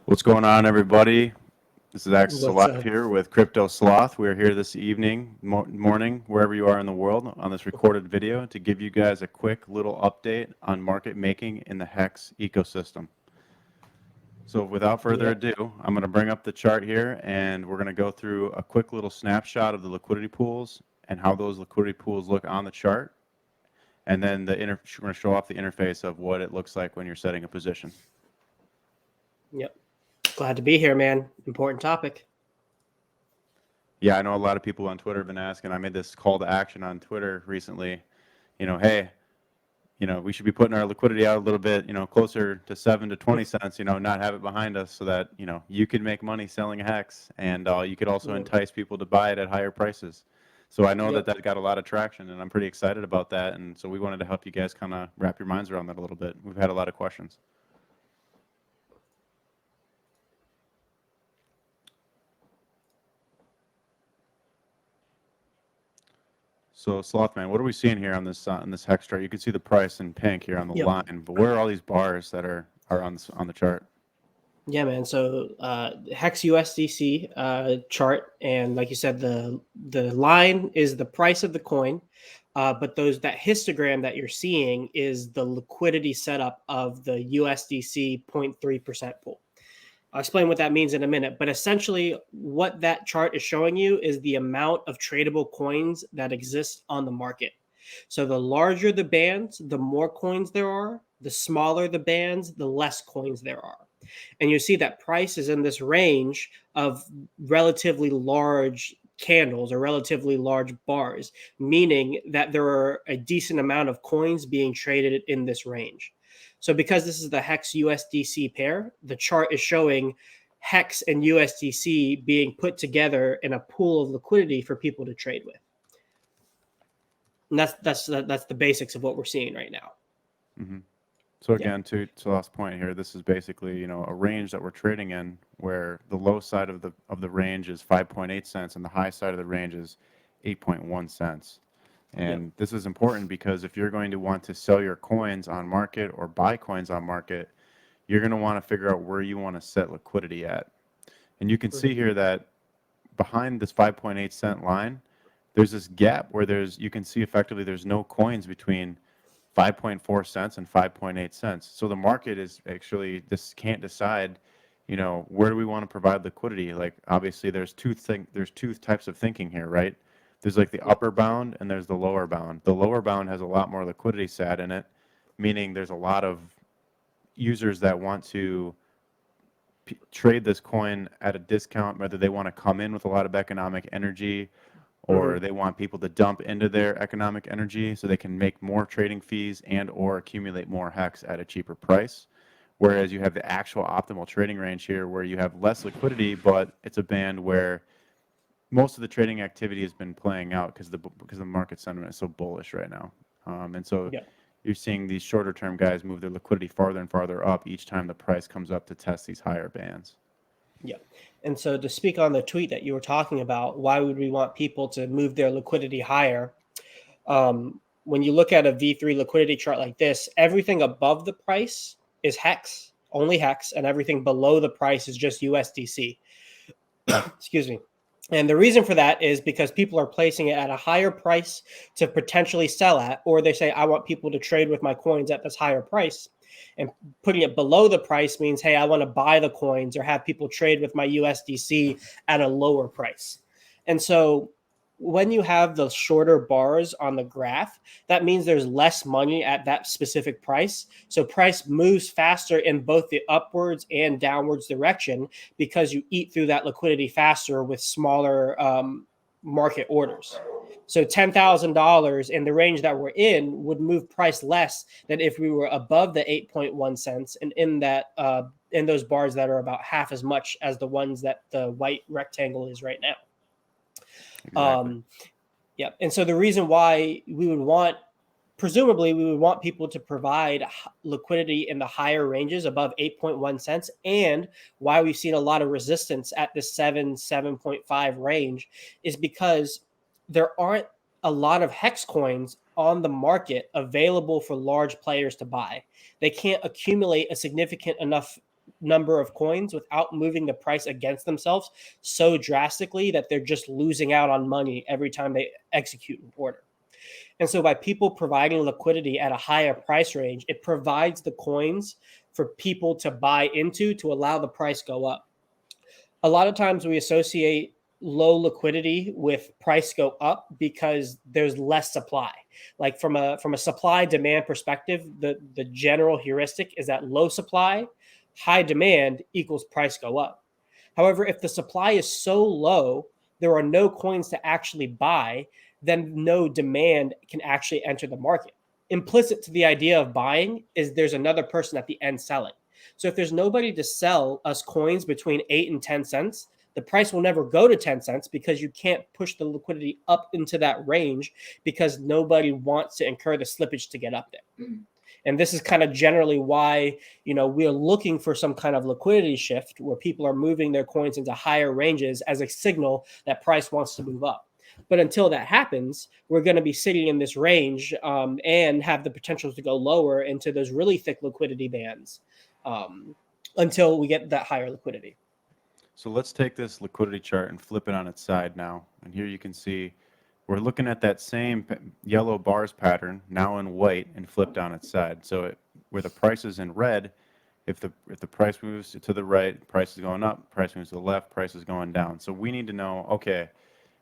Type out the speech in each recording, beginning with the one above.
What's going on, everybody? This is Axis What's Alive up? here with Crypto Sloth. We're here this evening, morning, wherever you are in the world, on this recorded video to give you guys a quick little update on market making in the Hex ecosystem. So without further Yep. ado, I'm going to bring up the chart here and we're going to go through a quick little snapshot of the liquidity pools and how those liquidity pools look on the chart. And then we're going to show off the interface of what it looks like when you're setting a position. Yep. Glad to be here, man. Important topic. Yeah, I know a lot of people on Twitter have been asking. I made this call to action on Twitter recently. Hey, we should be putting our liquidity out a little bit, closer to 7 to 20 cents, not have it behind us so that, you could make money selling Hex and you could also Yep. entice people to buy it at higher prices. So I know that Yep. that got a lot of traction and I'm pretty excited about that. And so we wanted to help you guys kind of wrap your minds around that a little bit. We've had a lot of questions. So Slothman, what are we seeing here on this Hex chart? You can see the price in pink here on the Yep. line, but where are all these bars that are on the chart? Yeah, man. So Hex USDC chart, and like you said, the line is the price of the coin, but that histogram that you're seeing is the liquidity setup of the USDC 0.3% pool. I'll explain what that means in a minute, but essentially, what that chart is showing you is the amount of tradable coins that exist on the market. So, the larger the bands, the more coins there are. The smaller the bands, the less coins there are. And you see that price is in this range of relatively large candles or relatively large bars, meaning that there are a decent amount of coins being traded in this range. So because this is the Hex USDC pair, the chart is showing Hex and USDC being put together in a pool of liquidity for people to trade with. And that's the basics of what we're seeing right now. Mm-hmm. So Yeah. again, to last point here, this is basically a range that we're trading in, where the low side of the range is 5.8 cents and the high side of the range is 8.1 cents. Yep. And this is important because if you're going to want to sell your coins on market or buy coins on market, you're going to want to figure out where you want to set liquidity at. And you can see here that behind this 5.8 cent line, there's this gap where you can see effectively there's no coins between 5.4 cents and 5.8 cents. So the market is actually this can't decide, where do we want to provide liquidity? Like obviously there's two types of thinking here, right? There's like the Yep. upper bound and there's the lower bound. The lower bound has a lot more liquidity sat in it, meaning there's a lot of users that want to trade this coin at a discount, whether they want to come in with a lot of economic energy or Mm-hmm. they want people to dump into their economic energy so they can make more trading fees and or accumulate more Hex at a cheaper price. Whereas you have the actual optimal trading range here where you have less liquidity, but it's a band where most of the trading activity has been playing out because the market sentiment is so bullish right now. And so Yep. you're seeing these shorter term guys move their liquidity farther and farther up each time the price comes up to test these higher bands. Yep. And so to speak on the tweet that you were talking about, why would we want people to move their liquidity higher? When you look at a V3 liquidity chart like this, everything above the price is Hex, only Hex, and everything below the price is just USDC. Excuse me. And the reason for that is because people are placing it at a higher price to potentially sell at, or they say, I want people to trade with my coins at this higher price. And putting it below the price means, hey, I want to buy the coins or have people trade with my USDC at a lower price. And so when you have the shorter bars on the graph, that means there's less money at that specific price. So price moves faster in both the upwards and downwards direction because you eat through that liquidity faster with smaller market orders. So $10,000 in the range that we're in would move price less than if we were above the 8.1 cents and in those bars that are about half as much as the ones that the white rectangle is right now. Exactly. Yeah. And so the reason why presumably we would want people to provide liquidity in the higher ranges above 8.1 cents, and why we've seen a lot of resistance at the 7.5 range is because there aren't a lot of Hex coins on the market available for large players to buy. They can't accumulate a significant enough number of coins without moving the price against themselves so drastically that they're just losing out on money every time they execute an order. And so by people providing liquidity at a higher price range, it provides the coins for people to buy into to allow the price go up. A lot of times we associate low liquidity with price go up because there's less supply. Like from a supply demand perspective, the general heuristic is that low supply, high demand equals price go up. However, if the supply is so low, there are no coins to actually buy, then no demand can actually enter the market. Implicit to the idea of buying is there's another person at the end selling. So if there's nobody to sell us coins between 8 and 10 cents, the price will never go to 10 cents because you can't push the liquidity up into that range because nobody wants to incur the slippage to get up there. And this is kind of generally why, we're looking for some kind of liquidity shift where people are moving their coins into higher ranges as a signal that price wants to move up. But until that happens, we're going to be sitting in this range and have the potential to go lower into those really thick liquidity bands until we get that higher liquidity. So let's take this liquidity chart and flip it on its side now. And here you can see we're looking at that same yellow bars pattern now in white and flipped on its side. So where the price is in red, if the price moves to the right, price is going up. Price moves to the left, price is going down. So we need to know, okay,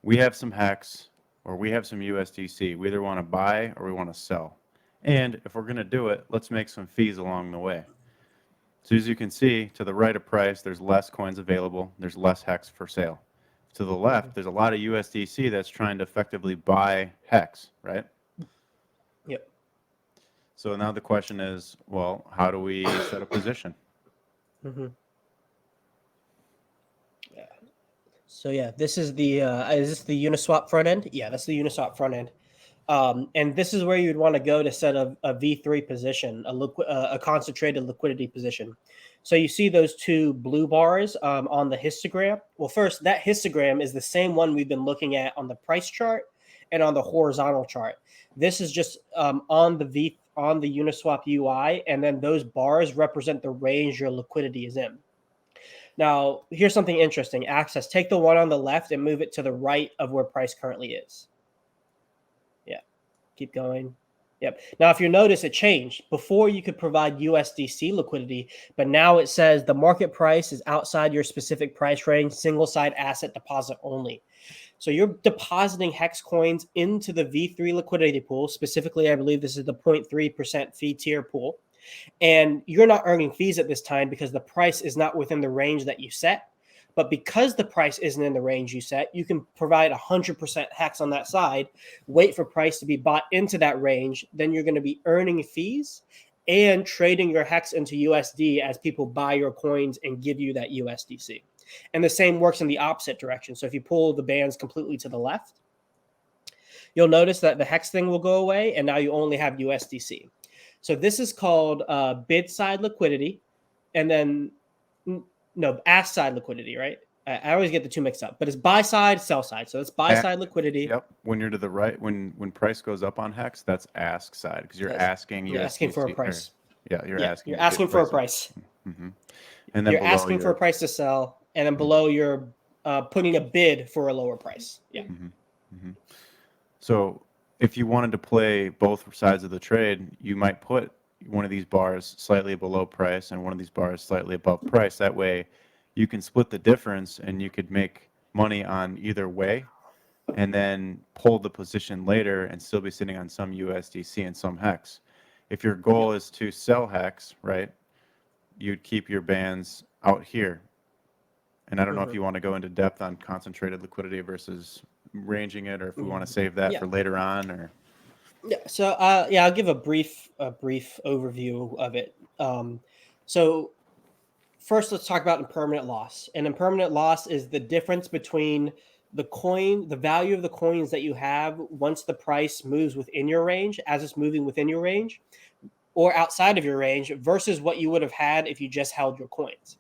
we have some HEX or we have some USDC. We either want to buy or we want to sell. And if we're going to do it, let's make some fees along the way. So as you can see, to the right of price, there's less coins available. There's less HEX for sale. To the left, there's a lot of USDC that's trying to effectively buy HEX, right? Yep. So now the question is, well, how do we set a position? Mm-hmm. Yeah. So yeah, this is is this the Uniswap front end? Yeah, that's the Uniswap front end. And this is where you'd want to go to set a V3 position, a concentrated liquidity position. So you see those two blue bars on the histogram. Well, first, that histogram is the same one we've been looking at on the price chart and on the horizontal chart. This is just on the Uniswap UI, and then those bars represent the range your liquidity is in. Now, here's something interesting. Access, take the one on the left and move it to the right of where price currently is. Keep going. Yep. Now, if you notice, it changed. Before you could provide USDC liquidity, but now it says the market price is outside your specific price range, single side asset deposit only. So you're depositing HEX coins into the V3 liquidity pool. Specifically, I believe this is the 0.3% fee tier pool. And you're not earning fees at this time because the price is not within the range that you set. But because the price isn't in the range you set, you can provide 100% HEX on that side, wait for price to be bought into that range. Then you're going to be earning fees and trading your HEX into USD as people buy your coins and give you that USDC. And the same works in the opposite direction. So if you pull the bands completely to the left, you'll notice that the HEX thing will go away, and now you only have USDC. So this is called bid side liquidity, and then ask side liquidity, right? I always get the two mixed up, but it's buy side, sell side. So it's buy side liquidity. Yep. When you're to the right, when price goes up on HEX, that's ask side because you're asking. You're asking for a price. You're asking. You're asking for a price. Mm-hmm. And then you're asking for a price to sell, and then below you're putting a bid for a lower price. Yeah. Mm-hmm. Mm-hmm. So if you wanted to play both sides of the trade, you might put one of these bars slightly below price and one of these bars slightly above price. That way you can split the difference and you could make money on either way and then pull the position later and still be sitting on some USDC and some HEX. If your goal is to sell HEX, right, you'd keep your bands out here. And I don't know if you want to go into depth on concentrated liquidity versus ranging it, or if we want to save that for later on, or. Yeah. So I'll give a brief overview of it. So first, let's talk about impermanent loss. And impermanent loss is the difference between the value of the coins that you have once the price moves within your range, as it's moving within your range, or outside of your range, versus what you would have had if you just held your coins.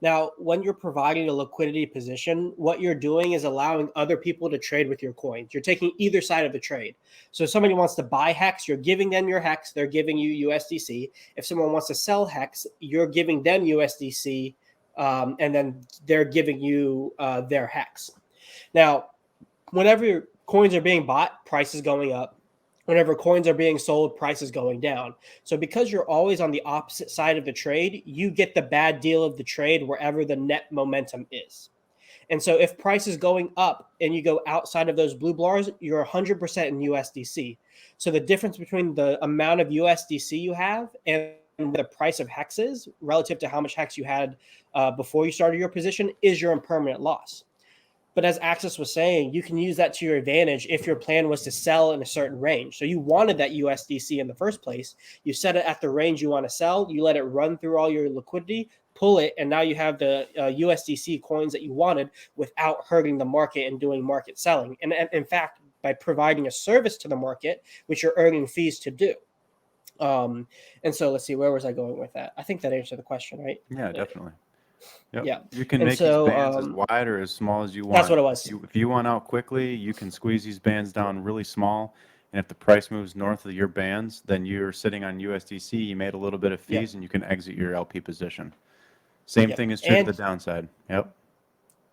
Now, when you're providing a liquidity position, what you're doing is allowing other people to trade with your coins. You're taking either side of the trade. So if somebody wants to buy Hex, you're giving them your Hex, they're giving you USDC. If someone wants to sell Hex, you're giving them USDC, and then they're giving you their Hex. Now, whenever coins are being bought, price is going up. Whenever coins are being sold, price is going down. So because you're always on the opposite side of the trade, you get the bad deal of the trade wherever the net momentum is. And so if price is going up and you go outside of those blue bars, you're 100% in USDC. So the difference between the amount of USDC you have and the price of Hex is relative to how much Hex you had before you started your position is your impermanent loss. But as Axis was saying, you can use that to your advantage if your plan was to sell in a certain range. So you wanted that USDC in the first place. You set it at the range you want to sell. You let it run through all your liquidity, pull it, and now you have the USDC coins that you wanted without hurting the market and doing market selling. And in fact, by providing a service to the market, which you're earning fees to do. And so let's see, where was I going with that? I think that answered the question, right? Yeah, definitely. Yep. Yeah. You can And make these so bands as wide or as small as you that's what want. it was. If you want out quickly, you can squeeze these bands down really small. And if the price moves north of your bands, then you're sitting on USDC. You made a little bit of fees, Yep. and you can exit your LP position. Same Yep. thing is true to And the downside. Yep.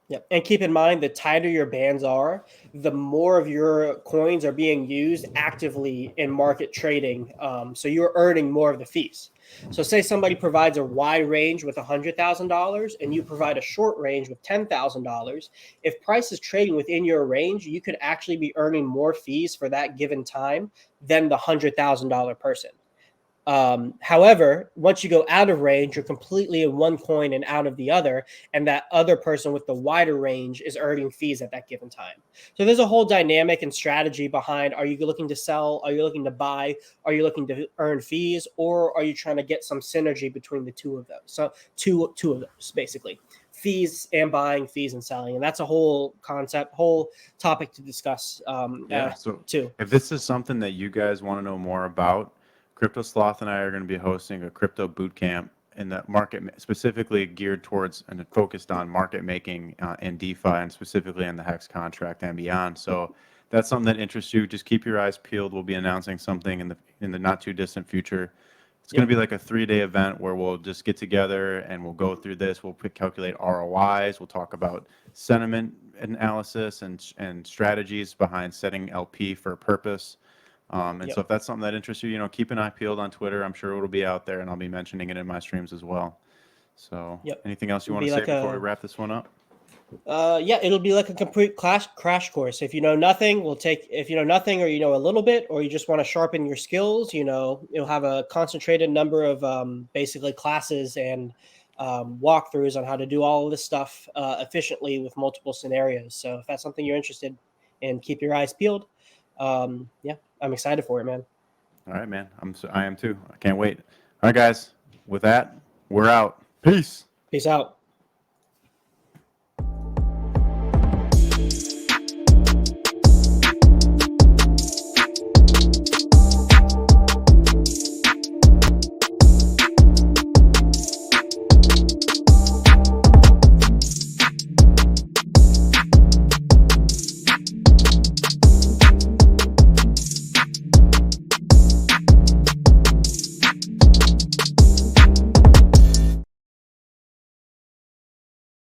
Yep. And keep in mind, the tighter your bands are, the more of your coins are being used actively in market trading. So you're earning more of the fees. So say somebody provides a wide range with $100,000 and you provide a short range with $10,000. If price is trading within your range, you could actually be earning more fees for that given time than the $100,000 person. However, once you go out of range, you're completely in one coin and out of the other, and that other person with the wider range is earning fees at that given time. So there's a whole dynamic and strategy behind: are you looking to sell? Are you looking to buy? Are you looking to earn fees? Or are you trying to get some synergy between the two of those? So two of those, basically. Fees and buying, fees and selling. And that's a whole concept, whole topic to discuss Yeah. So too. if this is something that you guys want to know more about, Crypto Sloth and I are going to be hosting a crypto boot camp in the market, specifically geared towards and focused on market making and DeFi, and specifically on the Hex contract and beyond. So that's something that interests you. Just keep your eyes peeled. We'll be announcing something in the not too distant future. It's going to be like a 3-day event where we'll just get together and we'll go through this. We'll calculate ROIs. We'll talk about sentiment analysis and strategies behind setting LP for a purpose. And so if that's something that interests you, keep an eye peeled on Twitter. I'm sure it'll be out there, and I'll be mentioning it in my streams as well. So anything else you want to say before we wrap this one up? It'll be like a complete crash course. If you know nothing, if you know nothing or you know a little bit, or you just want to sharpen your skills, you'll have a concentrated number of basically classes and walkthroughs on how to do all of this stuff efficiently with multiple scenarios. So if that's something you're interested in, keep your eyes peeled. I'm excited for it, man. All right, man. I am too. I can't wait. All right, guys. With that, we're out. Peace. Peace out.